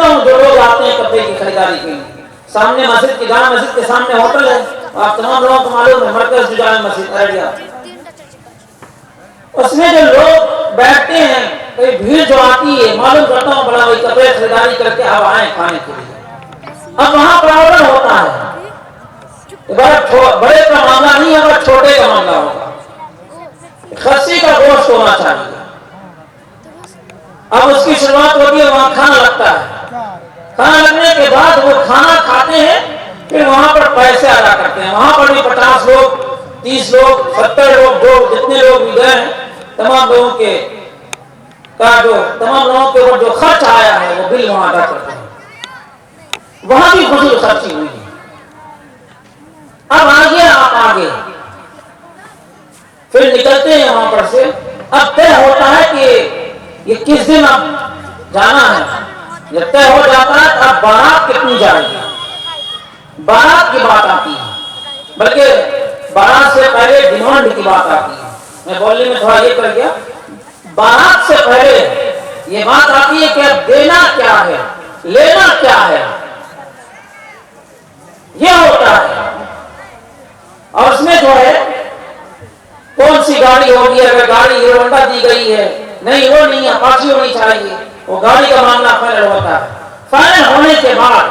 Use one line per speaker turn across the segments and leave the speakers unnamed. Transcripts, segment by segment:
دیکھتا ہوں جو لوگ آتے ہیں کپڑے کی خریداری کے لیے، سامنے مسجد کی جامع مسجد کے سامنے ہوٹل ہے، آپ تمام لوگوں کو معلوم ہے مرکز جو جامع مسجد ارڈیا، اس میں جو لوگ بیٹھتے ہیں کوئی بھیڑ جو آتی ہے معلوم کرتا ہوں بڑا وہی کپڑے خریداری کر کے اب آئیں کھانے کے لیے۔ اب وہاں پر آرڈر ہوتا ہے، بڑے کا معاملہ نہیں ہے، چھوٹے کا معاملہ ہوگا، خصی کا گوشت ہونا چاہیے۔ اب اس کی شروعات ہوتی ہے، وہاں کھانا لگتا ہے، کھانا لگنے کے بعد وہ کھانا کھاتے ہیں، پھر وہاں پر پیسے ادا کرتے ہیں۔ وہاں پر بھی 50 لوگ 30 لوگ 70 لوگ جو جتنے لوگ بھی گئے ہیں تمام لوگوں کے اوپر جو خرچ آیا ہے وہ بل وہاں ادا کرتے ہیں۔ وہاں بھی فضول خرچی ہوئی ہے۔ اب آگے پھر نکلتے ہیں وہاں پر سے، اب طے ہوتا ہے کہ یہ کس دن اب جانا ہے، جب طے ہو جاتا ہے اب بارات کتنی جائے گی، بارات کی بات آتی ہے، بلکہ بارات سے پہلے ڈیمانڈ کی بات آتی ہے۔ میں بولنے میں تھوڑا یہ کر گیا، بارات سے پہلے یہ بات آتی ہے کہ اب دینا کیا ہے، لینا کیا ہے، یہ ہوتا ہے۔ اور اس میں جو ہے کون سی گاڑی ہوگی، اگر گاڑی ہیرو ہونڈا دی گئی ہے، نہیں وہ نہیں، اپاچی ہونی چاہیے، وہ گاڑی کا معاملہ فائنل ہوتا ہے۔ فائنل ہونے کے بعد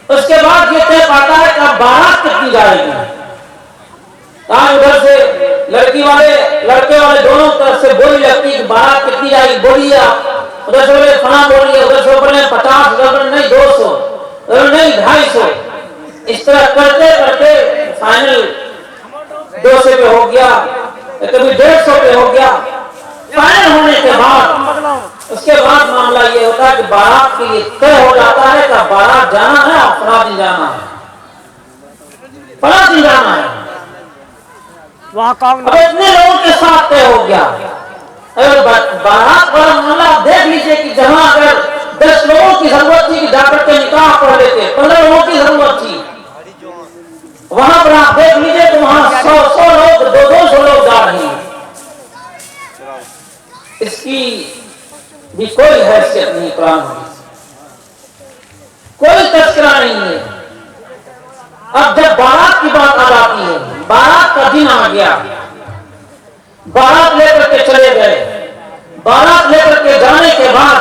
اس کے بعد یہ طے پاتا ہے کہ اب بارات کتنی جائے گی۔ ادھر سے لڑکی والے لڑکے والے دونوں طرف سے بولی لگتی کہ بارات کتنی جائے گی، بولیے آپ، ادھر سے بولے فلاں بولیے، ادھر سے بولے 50، ادھر نہیں 200، ادھر نہیں 250، اس طرح کرتے کرتے فائنل 200 پہ ہو گیا، کبھی 150 پہ ہو گیا۔ فائنل ہونے کے بعد اس کے بعد معاملہ یہ ہوتا ہے کہ بارات کے لیے طے ہو جاتا ہے کہ بارات جانا ہے اور فلاں دن جانا ہے، فلاں دن جانا ہے۔ اب اتنے لوگوں کے ساتھ طے ہو گیا، اگر بارات والا معاملہ آپ دیکھ لیجئے کہ جہاں اگر 10 لوگوں کی ضرورت تھی کہ جا کر کے نکاح پڑھ لیتے، 15 لوگوں کی ضرورت تھی، وہاں پر آپ دیکھ لیجئے تو وہاں 100 لوگ 200 لوگ جا رہے ہیں۔ اس کی بھی کوئی حیثیت نہیں، قرآن میں کوئی تذکرہ نہیں ہے۔ اب جب بارات کی بات آ جاتی ہے، بارات کا دن آ گیا، بارات لے کر کے چلے گئے، بارات لے کر کے جانے کے بعد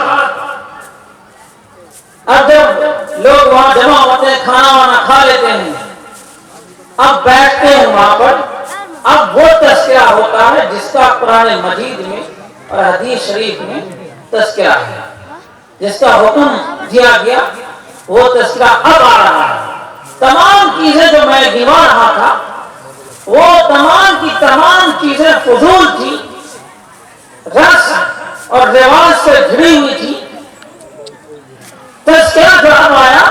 اب جب لوگ وہاں جمع ہوتے ہیں، کھانا وانا کھا لیتے ہیں، اب بیٹھتے ہیں وہاں پر، اب وہ تذکرہ ہوتا ہے جس کا قرآن مجید میں اور حدیث شریف میں تذکرہ ہے، جس کا حکم دیا گیا، وہ تذکرہ اب آ رہا ہے۔ تمام چیزیں جو میں گنوا رہا تھا وہ تمام کی تمام چیزیں فضول تھی، رسم اور رواج سے جڑی ہوئی تھی۔ تذکرہ جو اب آیا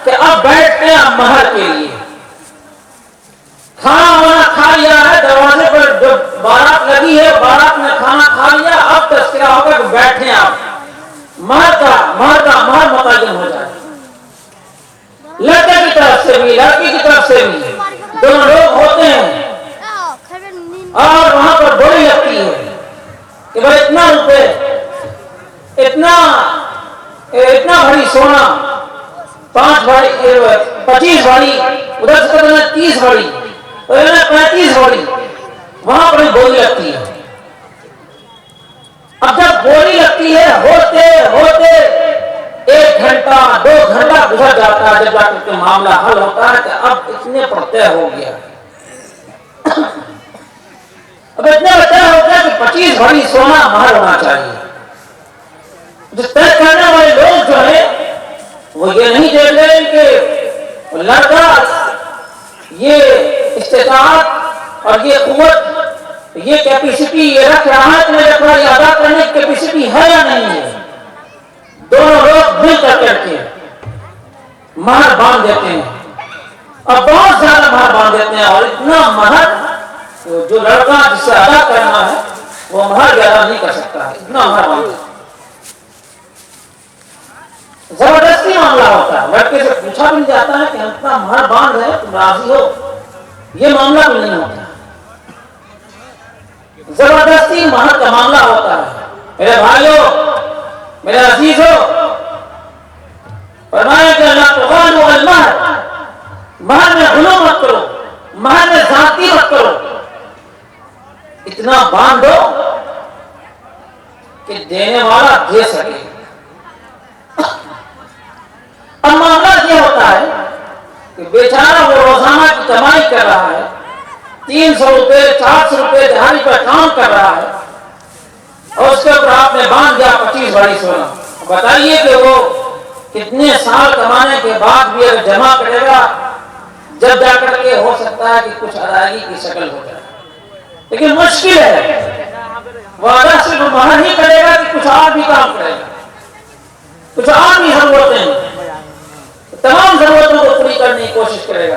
کہ اب بیٹھتے ہیں اب مہر کے لیے، کھانا وانا کھا لیا ہے، دروازے پر جو بارات لگی ہے بارات نے کھانا کھا لیا، اب تذکرہ ہوگا کہ بیٹھے آپ مہر متعین ہو جائے، لڑکے کی طرف سے بھی لڑکی کی طرف سے بھی، دونوں لوگ ہوتے ہیں، اور وہاں پر بولی لگتی ہے کہ بھائی اتنا روپے، اتنا بھاری سونا، 25 بھاری، ادھر سے کہتے ہیں 30 بھاری، 35 بھاری، وہاں پر بولی لگتی ہے۔ اب جب بولی لگتی ہے ہوتے ہوتے 1 گھنٹہ 2 گھنٹہ گزر جاتا ہے، جب جا کر کے معاملہ حل ہوتا ہے کہ اب اتنے پر طے ہو گیا، اب اتنے پر طے ہو گیا کہ 25 بھاری سونا مہر ہونا چاہیے۔ جو طے کرنے والے لوگ جو ہیں وہ یہ نہیں دیکھ رہے کہ لڑکا یہ استطاعت اور یہ قوت، یہ کیپیسٹی یہ رکھ رہا ہے کہ میرے پاس یہ ادا کرنے کی کیپیسٹی ہے یا نہیں ہے۔ دونوں لوگ مل کر کے مہر باندھ دیتے ہیں اور بہت زیادہ مہر باندھ دیتے ہیں، اور اتنا مہر جو لڑکا جس سے ادا کرنا ہے وہ مہر ادا نہیں کر سکتا ہے، اتنا مہر باندھ دیتے ہیں۔ زبردستی معاملہ ہوتا ہے، لڑکے سے پوچھا بھی جاتا ہے کہ اتنا مہر باندھ ہے تم راضی ہو، یہ معاملہ بھی نہیں ہوتا، زبردستی مہر کا معاملہ ہوتا ہے۔ میرے بھائیو، میرے عزیزو، اتنا باندھو کہ دینے والا دے سکے. اب معاملہ یہ ہوتا ہے کہ بیچارہ وہ روزانہ کی کمائی کر رہا ہے, 300 روپے 400 روپے دہاڑی پر کام کر رہا ہے, اور اس کے اوپر آپ نے باندھ دیا 25 بڑی سونا. بتائیے کہ وہ کتنے سال کمانے کے بعد بھی اگر جمع کرے گا, جب جا کر کے ہو سکتا ہے کہ کچھ ادائیگی کی شکل ہو جائے, لیکن مشکل ہے. وعدہ صرف مہر ہی کرے گا کہ کچھ اور بھی کام کرے گا, کچھ اور بھی ضرورتیں, تمام ضرورتوں کو پوری کرنے کی کوشش کرے گا.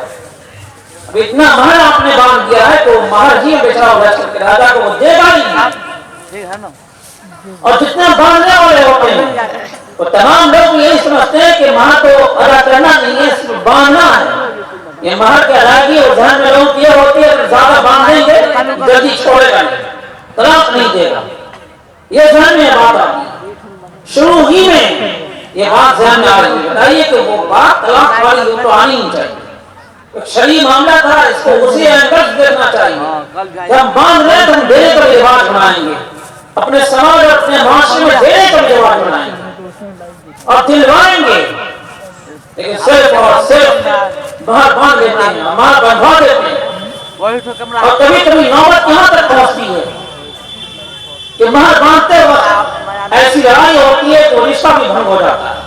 اب اتنا مہر آپ نے باندھ دیا ہے تو مہر ہی بیچارہ ہو جائے, راجا کو وہ دے گا ہی نہیں. اور جتنے باندھنے والے ہوتے ہیں وہ تمام لوگ یہی سمجھتے ہیں کہ مہر تو ادا کرنا نہیں ہے, صرف باندھنا ہے. یہ مہر کی ادائیگی اور ذہن میں لوگوں کی یہ ہوتی ہے کہ زیادہ باندھیں گے جلدی چھوڑے گا نہیں, طلاق نہیں دے گا. یہ ذہن میں بات آتی ہے, شروع ہی میں یہ بات ذہن میں آ رہی ہے. بتائیے کہ وہ بات طلاق والی وہ تو آنی نہیں چاہیے. ایک شرعی معاملہ تھا, اس کو اسی اینگل سے دیکھنا چاہیے. جب باندھ رہے تو ہم دینے کا رواج بنائیں گے, اپنے سماج اور اپنے معاشرے میں دینے کا رواج بنائیں گے اور دلوائیں گے. لیکن صرف اور صرف باہر باندھ لیتے ہیں, مال بندھوا دیتے ہیں. اور کبھی کبھی نوبت یہاں تک پہنچتی ہے کہ مہر باندھتے وقت ایسی لڑائی ہوتی ہے تو رشتہ بھی بھنگ ہو جاتا ہے.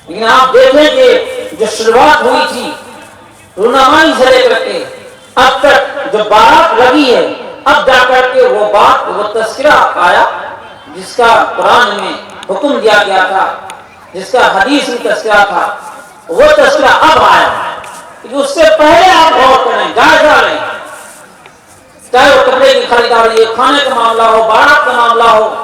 لیکن آپ دیکھیں کہ جو شروعات ہوئی تھی رونمائی سے لے کر کے اب تک جو بارات لگی ہے, اب جا کر کے وہ بات, وہ تذکرہ آیا جس کا قرآن میں حکم دیا گیا تھا, جس کا حدیث میں تذکرہ تھا, وہ تذکرہ اب آیا. اس سے پہلے آپ غور کریں, جائزہ لیں, چاہے وہ کپڑے کی خریداری, کھانے کا معاملہ ہو, بارات کا معاملہ ہو.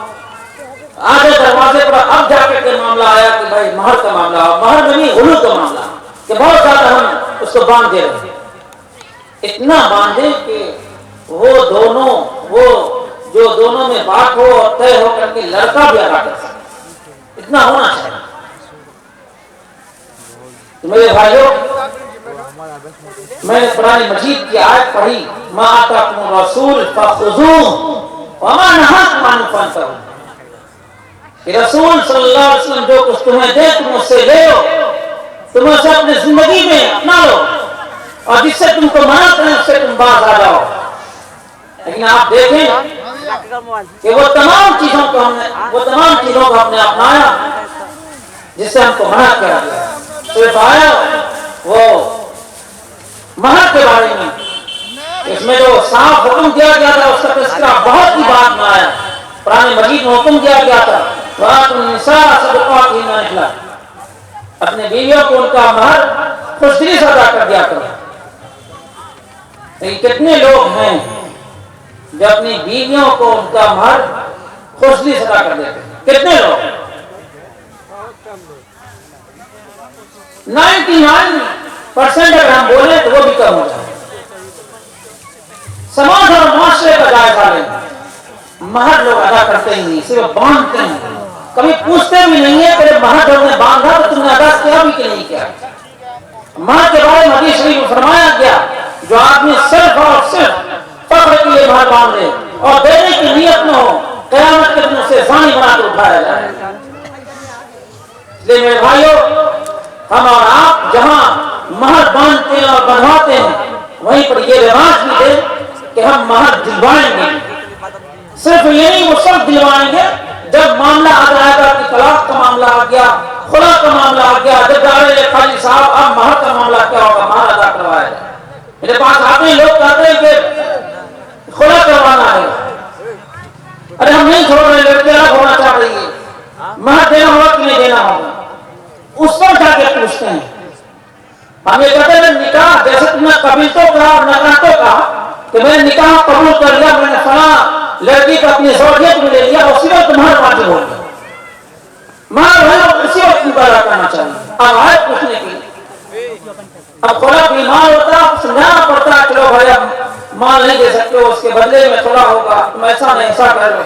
آگے دروازے پر اب جا کر کے معاملہ آیا کہ بھائی مہر کا معاملہ ہو, مہر میں نہیں غلو کا معاملہ, کہ بہت زیادہ ہم اس کو باندھ دے رہے ہیں. اتنا باندھے کہ وہ دونوں, وہ جو دونوں میں بات ہو اور طے ہو کر کے لڑکا بھی ادا کر سکے, اتنا ہونا چاہیے. میرے بھائیوں, میں نے قرآن مجید کی آیت پڑھی, ما آتاکم الرسول فخذوہ وما نہاکم عنہ فانتہوا. کہ رسول صلی اللہ علیہ وسلم جو کچھ تمہیں دے تم اس سے لے لو, تم اسے اپنی زندگی میں اپنا لو, اور جس سے تم کو منع کریں اس سے تم باز آ جاؤ. لیکن آپ دیکھیں کہ وہ تمام چیزوں کو ہم نے اپنایا جس سے ہم کو منع کیا گیا. صرف آیا وہ مہر کے بارے میں, اس میں جو صاف حکم دیا گیا تھا اس کا تذکرہ بہت ہی بعد میں آیا. قرآن مجید میں حکم دیا گیا تھا وَآتُوا النِّسَاءَ صَدُقَاتِهِنَّ نِحْلَةً, اپنے بیویوں کو ان کا مہر خوشدلی سے ادا کر دیا کرو. لیکن کتنے لوگ ہیں جو اپنی بیویوں کو ان کا مہر خوشدلی سے ادا کر دیتے ہیں؟ کتنے لوگ؟ 99% اگر ہم بولیں تو وہ بھی کم ہو جائے. سماج اور معاشرے کا جائزہ لیں, مہر لوگ ادا کرتے ہی نہیں, صرف باندھتے ہیں. کبھی پوچھتے بھی نہیں ہے کہ مہر جو نے باندھا تو تم نے ادا کیا بھی کہ نہیں کیا. مہر کے بارے میں حدیث شریف میں فرمایا گیا جو آدمی صرف اور صرف فخر کے لیے مہر باندھے اور دینے کی نیت نہ ہو, قیامت کے دن اسے زانی بنا کر اٹھایا جائے. اس لیے میرے بھائیوں, ہم اور آپ جہاں مہر باندھتے ہیں اور بندھواتے ہیں وہیں پر یہ رواج بھی دے کہ ہم مہر دلوائیں گے. صرف یہ نہیں, وہ سب دلوائیں گے جب معاملہ آ جائے گا کہ طلاق کا معاملہ آ گیا, خلا کا معاملہ آ گیا, جب جارے قاضی صاحب اب مہر کا معاملہ کیا ہوگا, مہر ادا کروایا جائے. میرے پاس آتے ہیں لوگ کہتے ہیں کہ خلا کروانا ہے. ارے ہم نہیں چھوڑ رہے, لڑکی الگ ہونا چاہ رہی ہے, مہر دینا ہوگا کہ نہیں دینا ہوگا. اس پر جا کے پوچھتے ہیں. ہم یہ کہتے ہیں نکاح جیسے تم نے قبول تو کہا اور نہ تو کہا کہ میں نے نکاح قبول کر لیا, میں نے فلاں لڑکی کو اپنی زوجیت میں لے لیا, اسی وقت تمہارا واجب ہو گیا. مہر ہے اسی وقت مقرر کرنا چاہیے. اب آئے پوچھنے کی, اب خلا بیمار ہوتا ہے, سمجھانا پڑتا ہے, چلو بھائی اب مال نہیں دے سکتے ہو, اس کے بدلے میں تھوڑا ہوگا, تم ایسا نہیں ایسا کر لو.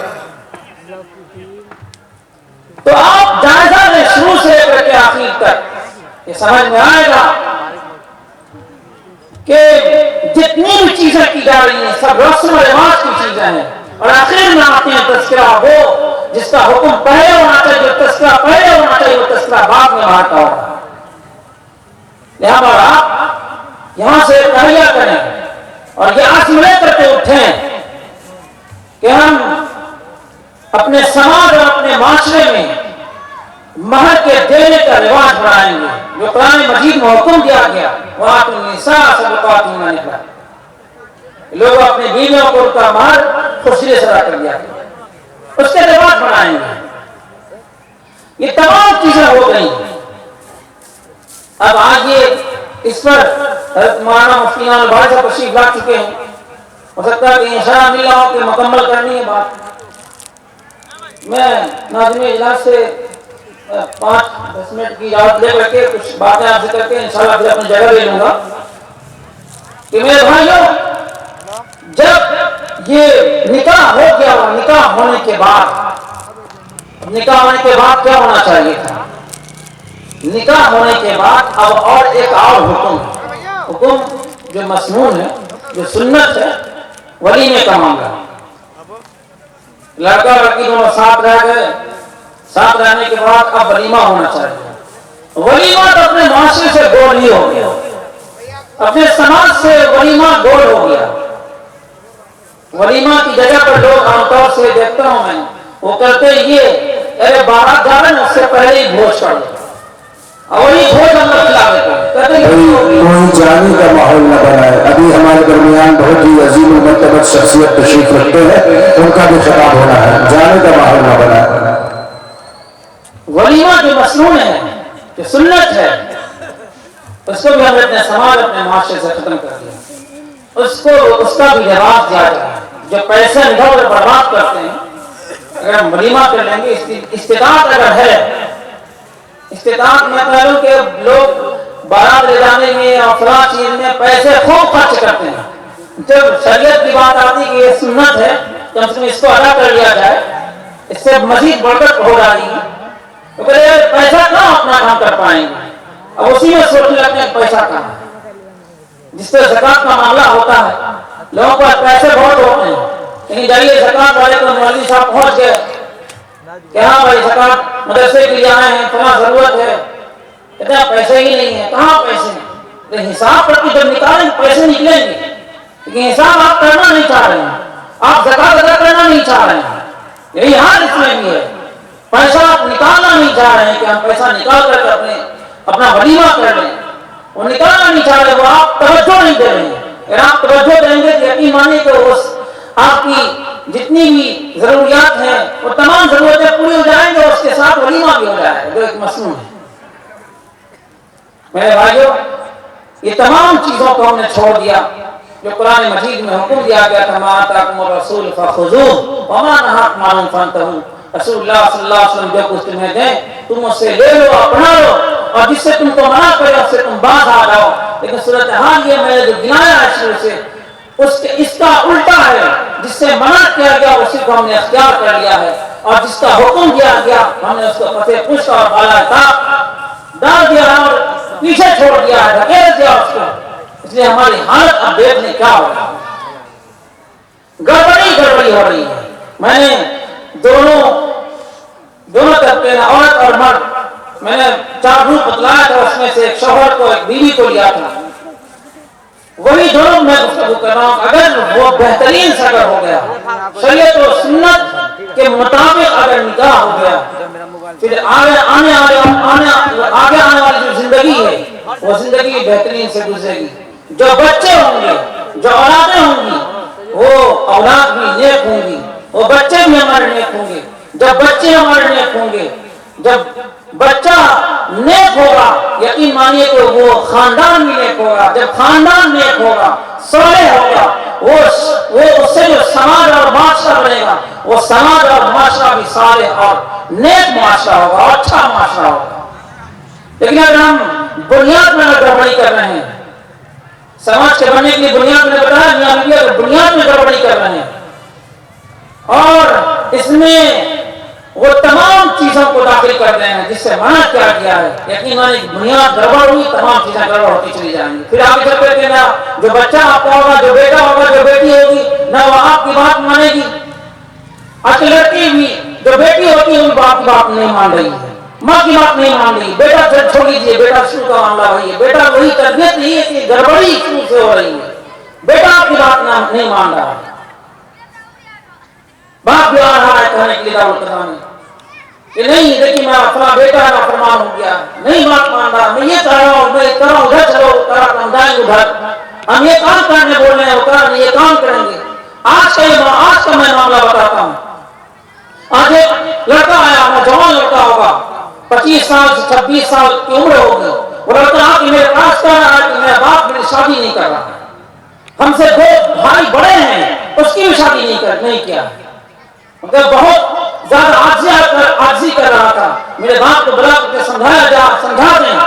تو آپ جائزہ لیں شروع سے لے کر کے آخر تک, یہ سمجھ میں آئے گا کہ جتنی بھی چیزیں کی جا رہی ہیں سب رسم و رواج کی چیزیں ہیں، اور آخر میں آتے ہیں تذکرہ وہ جس کا حکم پہلے ہونا چاہیے، جو تذکرہ پہلے ہونا چاہیے وہ تذکرہ بعد میں آتا ہوگا۔ لہذا آپ یہاں سے تہیا کریں اور یہ عزم لے کر کے اٹھیں کہ ہم اپنے سماج اور اپنے معاشرے میں مہر کے دینے کا رواج بنائیں گے جو قرآن مجید میں حکم دیا گیا، وَآتُوا النِّسَاءَ صَدُقَاتِهُنَّ نِحْلَةً، لوگ اپنے بیویوں کو ان کا مہر خوشی سے ادا کر دیا گیا، اس کے رواج بنائیں گے۔ یہ تمام چیزیں ہو گئی۔ اب آگے اس پر حضرت مولانا مفتی انعام الباری صاحب تشریف لا چکے ہیں، ہو سکتا ہے کہ انشاءاللہ ملا ہو کہ مکمل کرنی ہے بات۔ میں ناظرین اجلاس سے 5-10 منٹ کی اجازت لے کر کے کچھ باتیں آپ سے کر کے انشاءاللہ پھر اپنی جگہ لے لوں گا کہ میرے بھائیوں، جب یہ نکاح ہو گیا، نکاح ہونے کے بعد کیا ہونا چاہیے تھا؟ نکاح ہونے کے بعد اب اور ایک اور حکم جو مسنون ہے، جو سنت ہے، ولیمے کا معاملہ۔ لڑکا لڑکی دونوں ساتھ رہ گئے، ساتھ رہنے کے بعد اب ولیمہ ہونا چاہیے۔ ولیمہ تو اپنے معاشرے سے گول ہی ہو گیا، اپنے سماج سے ولیمہ گول ہو گیا۔ ولیمہ کی جگہ پر لوگ عام طور سے دیکھتا ہوں میں، وہ کرتے یہ ارے بارات جا رہے ہیں اس سے پہلے ہی بھوج کر دو، اور وہی بھوج ہم لوگ کھلا دیتے ہیں۔
کوئی جانے کا ماحول نہ بنائے۔ ابھی ہمارے درمیان بہت ہی عظیم المرتبہ شخصیت تشریف رکھتے ہیں، ان کا بھی خطاب ہونا ہے، جانے کا ماحول نہ بنائے۔
ولیمہ جو مسنون ہے، جو سنت ہے، اس کو بھی ہم نے اپنے سماج اپنے معاشرے سے ختم کر دیا، اس کا بھی رواج دیا جائے۔ جو پیسے ادھر ادھر برباد کرتے ہیں، اگر ہم ولیمہ کر لیں گے، استطاعت اگر ہے، استطاعت میں کہہ لوں کہ لوگ بارات لے جانے میں اور فلاں چیز میں پیسے خوب خرچ کرتے ہیں، جب شریعت کی بات آتی کہ یہ سنت ہے کم سے کم اس کو ادا کر لیا جائے، اس سے مزید برکت ہو رہی ہے، تو پیسہ کہاں اپنا کام کر پائیں گے؟ اب اسی میں سوچنے لگتے ہیں پیسہ کہاں ہے۔ جس سے زکوٰۃ کا معاملہ ہوتا ہے، لوگوں کو پیسے بہت ہوتے ہیں، لیکن جائیے زکوٰۃ والے کو مولوی صاحب پہنچ گئے کہ ہاں بھائی زکوٰۃ مدرسے کے لیے آئے ہیں، فلاں ضرورت ہے، اتنا پیسے ہی نہیں ہے، کہاں پیسے ہیں؟ لیکن حساب کر کے جب نکالیں پیسے نکلیں گے، لیکن حساب آپ کرنا نہیں چاہ رہے ہیں، آپ زکوٰۃ ادا کرنا نہیں چاہ رہے ہیں، یہی حال اس میں بھی ہے۔ پیسہ آپ نکالنا نہیں چاہ رہے ہیں کہ ہم پیسہ نکال کر اپنا ولیمہ کر لیں، وہ نکالنا نہیں چاہ رہے، وہ آپ توجہ نہیں دے رہے ہیں۔ اگر آپ توجہ دیں گے تو یقین مانیے کہ آپ کی جتنی بھی ضروریات ہیں وہ تمام ضرورتیں پوری ہو جائیں گے، اس کے ساتھ ولیمہ بھی ہو جائے گا، جو ایک مسنون ہے۔ میرے بھائیوں، یہ تمام چیزوں کو ہم نے چھوڑ دیا جو قرآن مجید میں حکم دیا گیا تھا، مَا آتَاكُمُ الرَّسُولُ فَخُذُوهُ وَمَا نَهَاكُمْ عَنْهُ فَانْتَهُوا۔ رسول اللہ صلی اللہ علیہ وسلم جو کچھ تمہیں دیں تم اس سے لے لو، اپنا لو، اور جس سے تم کو منع کرے اس سے تم باز آ جاؤ۔ لیکن صورتحال یہ میں نے جو گنایا ہے شروع سے اس کا الٹا ہے، جس سے منع کیا گیا اسی کو ہم نے اختیار کر لیا ہے، اور جس کا حکم دیا گیا ہم نے اس کو پتے پشت اور بالا تاپ ڈال دیا اور پیچھے چھوڑ دیا ہے، دھکیل دیا اس کو۔ اس لیے ہماری حالت اب دیکھنے کیا ہو رہا ہے، گڑبڑی ہو رہی ہے۔ میں نے دونوں طبقے نہ عورت اور مرد، میں نے 4 گروپ بتلایا تھا، اس میں سے ایک شوہر کو ایک بیوی کو لیا تھا، وہی دونوں میں گفتگو کر رہا ہوں۔ اگر وہ بہترین سے اگر ہو گیا، شریعت و سنت کے مطابق اگر نکاح ہو گیا، پھر آگے آنے والی جو زندگی ہے وہ زندگی بہترین سے گزرے گی۔ جو بچے ہوں گے، جو اولادیں ہوں گی، وہ اولاد بھی نیک ہوں گی، وہ بچے بھی ہمارے نیک ہوں گے۔ جب بچے ہمارے نیک ہوں گے، جب بچہ نیک ہوگا، یقین مانیے کہ وہ خاندان بھی نیک ہوگا۔ جب خاندان نیک ہوگا، صالح ہوگا، وہ اس سے جو سماج اور معاشرہ بنے گا، وہ سماج اور معاشرہ بھی صالح اور نیک معاشرہ ہوگا اور اچھا معاشرہ ہوگا۔ لیکن اگر ہم بنیاد میں گڑبڑی کر رہے ہیں، سماج کے بننے کے لیے بنیاد میں بتایا میاں بیوی اگر بنیاد میں گڑبڑی کر رہے ہیں اور اس میں وہ تمام چیزوں کو داخل کر رہے ہیں جس سے منع کیا گیا ہے. یقیناً بنیاد گڑبڑ ہوئی، تمام چیزیں گڑبڑ ہوتی چلی جائیں گی. پھر آگے چل کے نہ جو بچہ آپ کا ہوگا، جو بیٹا ہوگا، جو بیٹی ہوگی، نہ وہ آپ کی بات مانے گی. آج لڑکی بھی جو بیٹی ہوتی ہے ان باپ کی بات نہیں مان رہی ہے، ماں کی بات نہیں مان رہی. بیٹا چھوڑ لیجیے، بیٹا شروع کا معاملہ وہی ہے. بیٹا وہی تربیت نہیں ہے کہ گڑبڑی شروع سے ہو رہی ہے. بیٹا آپ کی بات نہیں مان رہا ہے. باپ بھی آ رہا ہے کہنے کے لیے دعوت میں کہ نہیں دیکھیے میں اپنا بیٹا ہے نافرمان ہو گیا، نہیں بات مان رہا. میں یہ کہہ رہا ہوں، میں کہہ رہا ہوں ادھر چلو، ہم جائیں گے ادھر، ہم یہ کام کرنے بول رہے ہیں، وہ کہہ رہے ہیں یہ کام کریں گے. آج کا میں معاملہ بتاتا ہوں. آج ایک لڑکا آیا، نوجوان لڑکا ہوگا، 25 سال سے 26 سال کی عمر ہوگی. وہ لڑکا آ کے میرے پاس کہہ رہا ہے کہ میرا باپ میری شادی نہیں کر رہا ہے. ہم سے 2 بھائی بڑے ہیں، اس کی بھی شادی نہیں کیا. مگر بہت زیادہ عاجزی کر رہا تھا. میرے باپ کو بلا کر سمجھا دیں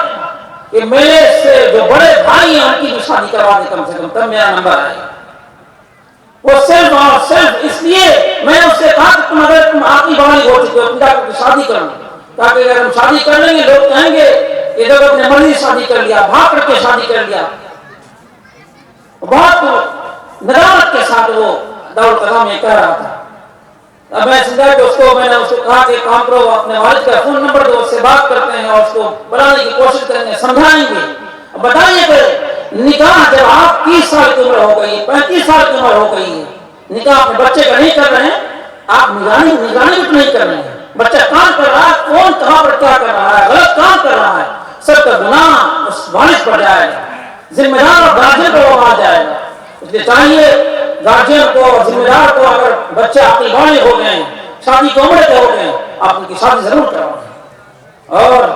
کہ میرے سے جو بڑے بھائی ہیں ان کی بھی شادی کروا دیں کم سے کم، تب میرا نمبر آئے. وہ صرف اور صرف اس لیے میں نے اس سے کہا کہ تم آخری بالغ ہو چکے ہو، تم جا کر شادی کرو، تاکہ اگر ہم شادی کر لیں گے لوگ کہیں گے کہ جب اپنے مرضی شادی کر لیا، بھاگ کر کے شادی کر لیا. بہت ندامت کے ساتھ وہ دارالقضا میں کہہ رہا تھا. اب میں سمجھا کہ میں نے اس کو کہا کہ کام کرو، اپنے والد کا فون نمبر دو، اس سے بات کرتے ہیں اور اس کو بلانے کی کوشش کریں گے، سمجھائیں گے. بتائیے کہ نکاح جب آپ 30 سال کی عمر ہو گئی، 35 سال کی عمر ہو گئی ہے، نکاح اپنے بچے کا نہیں کر رہے ہیں، آپ نگرانی بھی نہیں کر رہے ہیں. بچہ کام کر رہا ہے، کون کہاں پر کیا کر رہا ہے، غلط کام کر رہا ہے، سب کا گناہ اس والد پر جائے گا. ذمہ دار اور گارجین پر وہ آ جائے گا. اس لیے چاہیے گارجین کو، ذمہ دار کو، اگر بچے عقل بالغ ہو گئے، شادی کی عمر کے ہو گئے، آپ ان کی شادی ضرور کروائیں. اور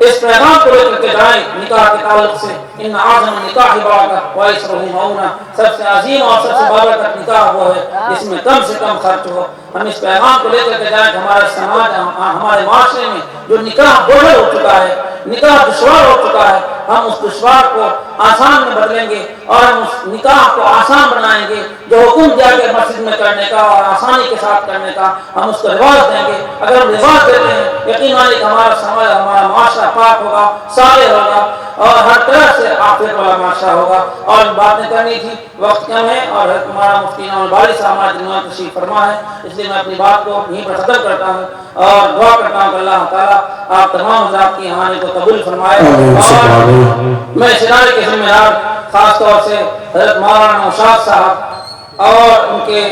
اس پیغام کو لے کر کے جائیں نکاح کے تعلق سے. ان اعظم النکاح برکت وایسرہ معونہ، سب سے عظیم اور سب سے بابرکت نکاح وہ ہے جس میں کم سے کم خرچ ہو. ہم اس پیغام کو لے کر کے جائیں کہ ہمارے سماج، ہمارے معاشرے میں جو نکاح بوجھل ہو چکا ہے، نکاح دشوار ہو چکا ہے، ہم اس دشوار کو آسان میں بدلیں گے اور ہم اس نکاح کو آسان بنائیں گے. جو حکم دیا گیا مسجد میں کرنے کا اور آسانی کے ساتھ کرنے کا، ہم اس کو رواج دیں گے. اگر ہم رواج دیتے ہیں، یقیناً ہمارا سماج، ہمارا معاشرہ پاک ہوگا، صالح ہوگا اور ہر طرح سے عافیت والا معاشرہ ہوگا. اور باتیں کرنی تھی، وقت کم ہے اور ہمارا مفتی انعام الباری صاحب ہمارے دنیا تشریف فرما ہے، اس لیے میں اپنی بات کو یہیں پر ختم کرتا ہوں اور دعا کرتا ہوں کہ اللہ تعالیٰ آپ تمام حضرات کی کہانی کو قبول فرمائے. اور میں اس ادارے کے ذمہ دار خاص طور سے حضرت مولانا نوشاد صاحب اور ان کے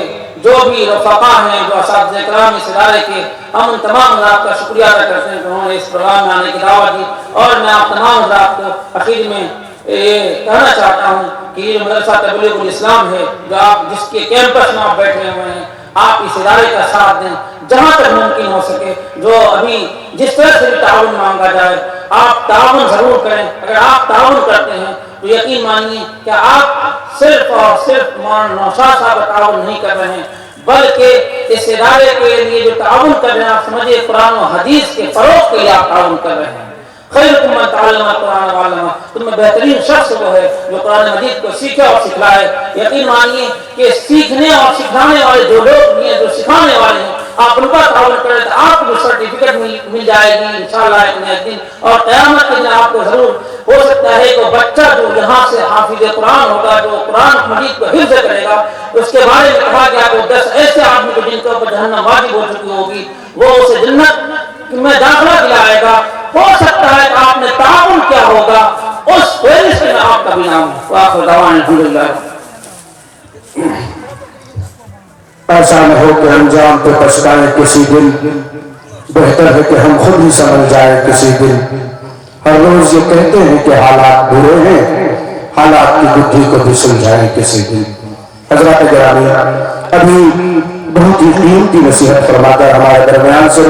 جو بھی رفقا ہیں، جو اساتذہ کرام اس ادارے کے، ہم ان تمام حضرات کا شکریہ ادا کرتے ہیں کہ انہوں نے اس پروگرام میں آنے کی دعوت دی. اور میں آپ تمام حضرات کو اخیر میں یہ کہنا چاہتا ہوں کہ یہ مدرسہ تبلیغ الاسلام ہے، جو آپ جس کے کیمپس میں آپ بیٹھے ہوئے ہیں، آپ اس ادارے کا ساتھ دیں جہاں تک ممکن ہو سکے. جو ابھی جس طرح سے بھی تعاون مانگا جائے، آپ تعاون ضرور کریں. اگر آپ تعاون کرتے ہیں تو یقین مانیے کہ آپ صرف اور صرف مولانا نوشاد صاحب کا تعاون نہیں کر رہے ہیں، بلکہ اس ادارے کے لیے جو تعاون کر رہے ہیں، آپ سمجھیے قرآن و حدیث کے فروغ کے لیے آپ تعاون کر رہے ہیں. خیرکم من تعلم القرآن وعلمہ، تم میں بہترین شخص وہ ہے جو قرآن مجید کو سیکھے اور سکھلائے. یقین مانیے کہ سیکھنے اور سکھانے والے جو لوگ ہیں، جو سکھانے والے ہیں، آپ ان کا تعاون کریں تو آپ کو سرٹیفکیٹ مل جائے گی انشاءاللہ ایک دن. اور قیامت کے دن آپ کو ضرور ہو سکتا ہے کہ بچہ جو یہاں سے حافظ قرآن ہوگا، جو قرآن مجید کو حفظ کرے گا، اس کے بارے میں کہا گیا کہ 10 ایسے آدمی کو جن کے اوپر جہنم واجب ہو چکی ہوگی، وہ اسے جنت میں داخلہ دلائے گا. ہو سکتا ہے کہ آپ نے تعاون کیا ہوگا، اس فہرست میں آپ کا بھی نام ہو. وآخر دعوانا الحمدللہ.
ایسا نہ ہو کہ انجام پہ پچھتائیں کسی دن، بہتر ہے کہ ہم خود ہی سمجھ جائیں کسی دن. ہر روز یہ کہتے ہیں کہ حالات برے ہیں، حالات کی بدھی کو بھی سمجھائیں کسی دن. حضرات گرامی، ابھی بہت ہی قیمتی نصیحت فرما کر ہمارے درمیان سے